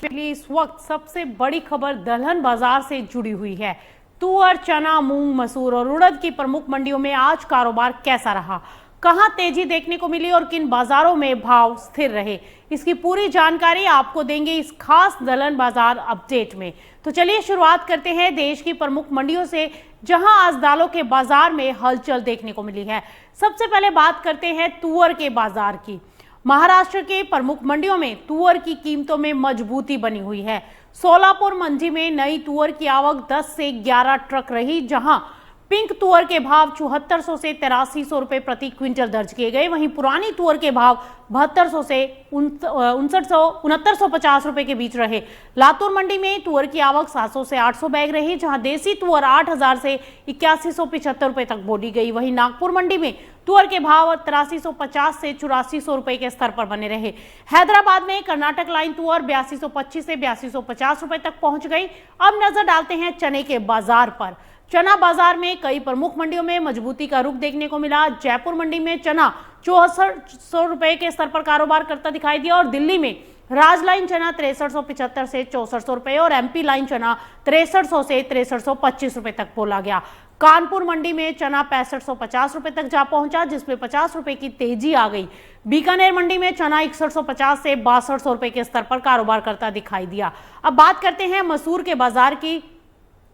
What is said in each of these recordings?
इस वक्त सबसे बड़ी खबर दलहन बाजार से जुड़ी हुई है। तुअर, चना, मूंग, मसूर और उड़द की प्रमुख मंडियों में आज कारोबार कैसा रहा, कहां तेजी देखने को मिली और किन बाजारों में भाव स्थिर रहे, इसकी पूरी जानकारी आपको देंगे इस खास दलहन बाजार अपडेट में। तो चलिए शुरुआत करते हैं देश की प्रमुख मंडियों से, जहां आज दालों के बाजार में हलचल देखने को मिली है। सबसे पहले बात करते हैं तुअर के बाजार की। महाराष्ट्र के प्रमुख मंडियों में तुअर की कीमतों में मजबूती बनी हुई है। सोलापुर मंडी में नई तुअर की आवक 10 से 11 ट्रक रही, जहां पिंक तुअर के भाव 7400 से 8300 रुपए प्रति क्विंटल दर्ज किए गए। वहीं पुरानी तुअर के भाव 7200 से 6950 रुपए के बीच रहे। लातूर मंडी में तुअर की आवक 700 से 800 बैग रही, जहां देसी तुअर 8000 से 8175 रुपए तक बोली गई। वहीं नागपुर मंडी में तुअर के भाव 8350 से 8400 रुपए के स्तर पर बने रहे। हैदराबाद में कर्नाटक लाइन तुअर 8225 से 8250 रुपए तक पहुंच गई। अब नजर डालते हैं चने के बाजार पर। चना बाजार में कई प्रमुख मंडियों में मजबूती का रुख देखने को मिला। जयपुर मंडी में चना 6400 रुपए के स्तर पर कारोबार करता दिखाई दिया और दिल्ली में राज लाइन चना 6375 से 6400 रुपए और एमपी लाइन चना 6300 से 6325 रुपए तक बोला गया। कानपुर मंडी में चना 6550 रुपए तक जा पहुंचा, जिसमें 50 रुपए की तेजी आ गई। बीकानेर मंडी में चना 6150 से 6200 रुपए के स्तर पर कारोबार करता दिखाई दिया। अब बात करते हैं मसूर के बाजार की।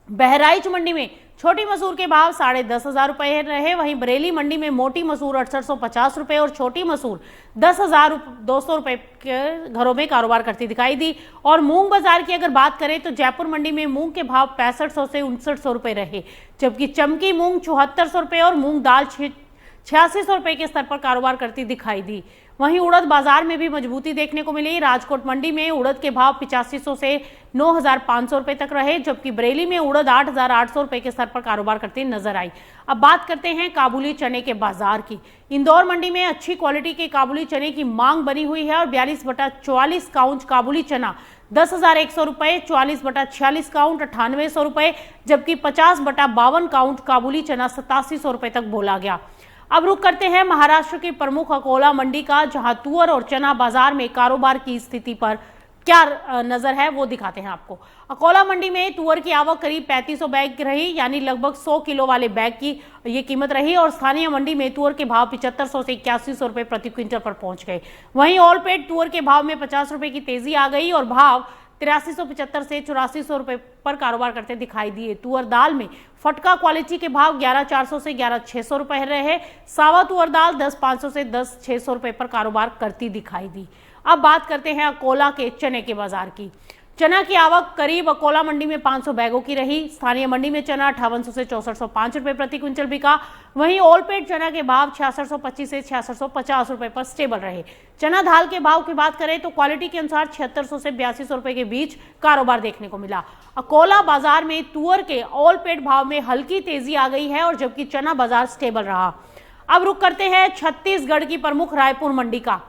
बहराइच मंडी में छोटी मसूर के भाव 10,500 रुपए रहे। वहीं बरेली मंडी में मोटी मसूर 6850 रुपए और छोटी मसूर 10,200 रुपए के घरों में कारोबार करती दिखाई दी। और मूंग बाजार की अगर बात करें तो जयपुर मंडी में मूंग के भाव 6500 से 5900 रुपए रहे, जबकि चमकी मूंग 7400 रुपए और मूंग दाल 8600 रुपए के स्तर पर कारोबार करती दिखाई दी। वहीं उड़द बाजार में भी मजबूती देखने को मिली। राजकोट मंडी में उड़द के भाव 8500 से 9500 रुपए तक रहे, जबकि बरेली में उड़द 8800 रुपए के स्तर पर कारोबार करती नजर आई। अब बात करते हैं काबुली चने के बाजार की। इंदौर मंडी में अच्छी क्वालिटी के काबुली चने की मांग बनी हुई है और 42/44 काउंट काबुली चना 10,100 रुपए, 44/46 काउंट 9800 रुपए, जबकि 50/52 काउंट काबुली चना 8700 रुपए तक बोला गया। अब रुक करते हैं महाराष्ट्र की प्रमुख अकोला मंडी का, जहां तुअर और चना बाजार में कारोबार की स्थिति पर क्या नजर है वो दिखाते हैं आपको। अकोला मंडी में तुअर की आवक करीब 3500 बैग रही, यानी लगभग 100 किलो वाले बैग की ये कीमत रही। और स्थानीय मंडी में तुअर के भाव 7500 से 8100 रुपए प्रति क्विंटल पर पहुंच गए। वहीं ऑल पेड तुअर के भाव में 50 रुपए की तेजी आ गई और भाव 8375 से 8400 रुपए पर कारोबार करते दिखाई दिए। तुअर दाल में फटका क्वालिटी के भाव 11400 से 11600 रुपए रहे। सावा तुअर दाल 10500 से 10600 रुपए पर कारोबार करती दिखाई दी। अब बात करते हैं अकोला के चने के बाजार की। चना की आवक करीब अकोला मंडी में 500 बैगों की रही। स्थानीय मंडी में चना 5800 से 6405 रुपए प्रति क्विंटल बिका। वहीं ऑल पेड चना के भाव 6625 से 6650 रुपए पर स्टेबल रहे। चना दाल के भाव की बात करें तो क्वालिटी के अनुसार 7600 से 8200 रुपए के बीच कारोबार देखने को मिला। अकोला बाजार में तुअर के ऑल पेड भाव में हल्की तेजी आ गई है और जबकि चना बाजार स्टेबल रहा। अब रुक करते हैं छत्तीसगढ़ की प्रमुख रायपुर मंडी का,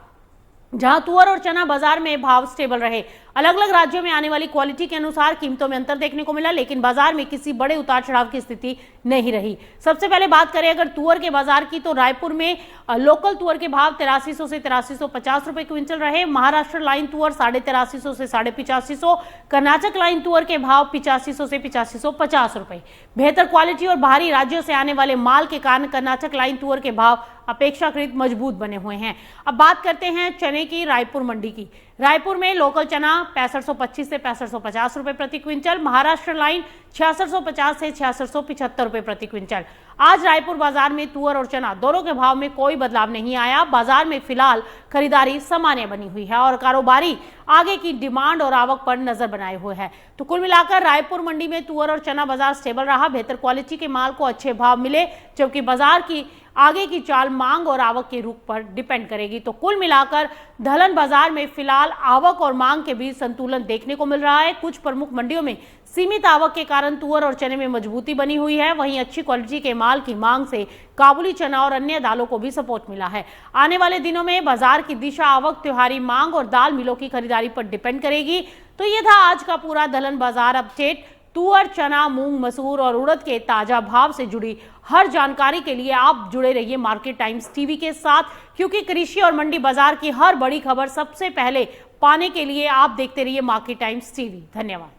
जहां तुअर और चना बाजार में भाव स्टेबल रहे। अलग अलग राज्यों में आने वाली क्वालिटी के अनुसार कीमतों में अंतर देखने को मिला, लेकिन बाजार में किसी बड़े उतार चढ़ाव की स्थिति नहीं रही। सबसे पहले बात करें अगर तुअर के बाजार की, तो रायपुर में लोकल तुअर के भाव 8300 से 8350 रुपए क्विंटल रहे। महाराष्ट्र लाइन तुअर 8350 से 8550, कर्नाटक लाइन तुअर के भाव 8500 से 8550 रुपए। बेहतर क्वालिटी और बाहरी राज्यों से आने वाले माल के कारण कर्नाटक लाइन तुअर के भाव अपेक्षाकृत मजबूत बने हुए हैं। अब बात करते हैं चने की रायपुर मंडी की। रायपुर में लोकल चना 6525 से 6550 रुपए प्रति क्विंटल, महाराष्ट्र लाइन 6650 से 6675 रुपए प्रति क्विंटल। आज रायपुर बाजार में तुअर और चना दोनों के भाव में कोई बदलाव नहीं आया। बाजार में फिलहाल खरीदारी सामान्य बनी हुई है और कारोबारी आगे की डिमांड और आवक पर नजर बनाए हुए हैं। तो कुल मिलाकर रायपुर मंडी में तुअर और चना बाजार स्टेबल रहा। बेहतर क्वालिटी के माल को अच्छे भाव मिले, जबकि बाजार की आगे की चाल मांग और आवक के रुख पर डिपेंड करेगी। तो कुल मिलाकर दलहन बाजार में फिलहाल आवक और मांग के बीच संतुलन देखने को मिल रहा है। कुछ प्रमुख मंडियों में सीमित आवक के कारण तुअर और चने में मजबूती बनी हुई है। वहीं अच्छी क्वालिटी के माल की मांग से काबुली चना और अन्य दालों को भी सपोर्ट मिला है। आने वाले दिनों में बाजार की दिशा आवक, त्योहारी मांग और दाल मिलों की खरीदारी पर डिपेंड करेगी। तो ये था आज का पूरा दलहन बाजार अपडेट। तुअर, चना, मूंग, मसूर और उड़द के ताजा भाव से जुड़ी हर जानकारी के लिए आप जुड़े रहिए मार्केट टाइम्स टीवी के साथ, क्योंकि कृषि और मंडी बाजार की हर बड़ी खबर सबसे पहले पाने के लिए आप देखते रहिए मार्केट टाइम्स टीवी। धन्यवाद।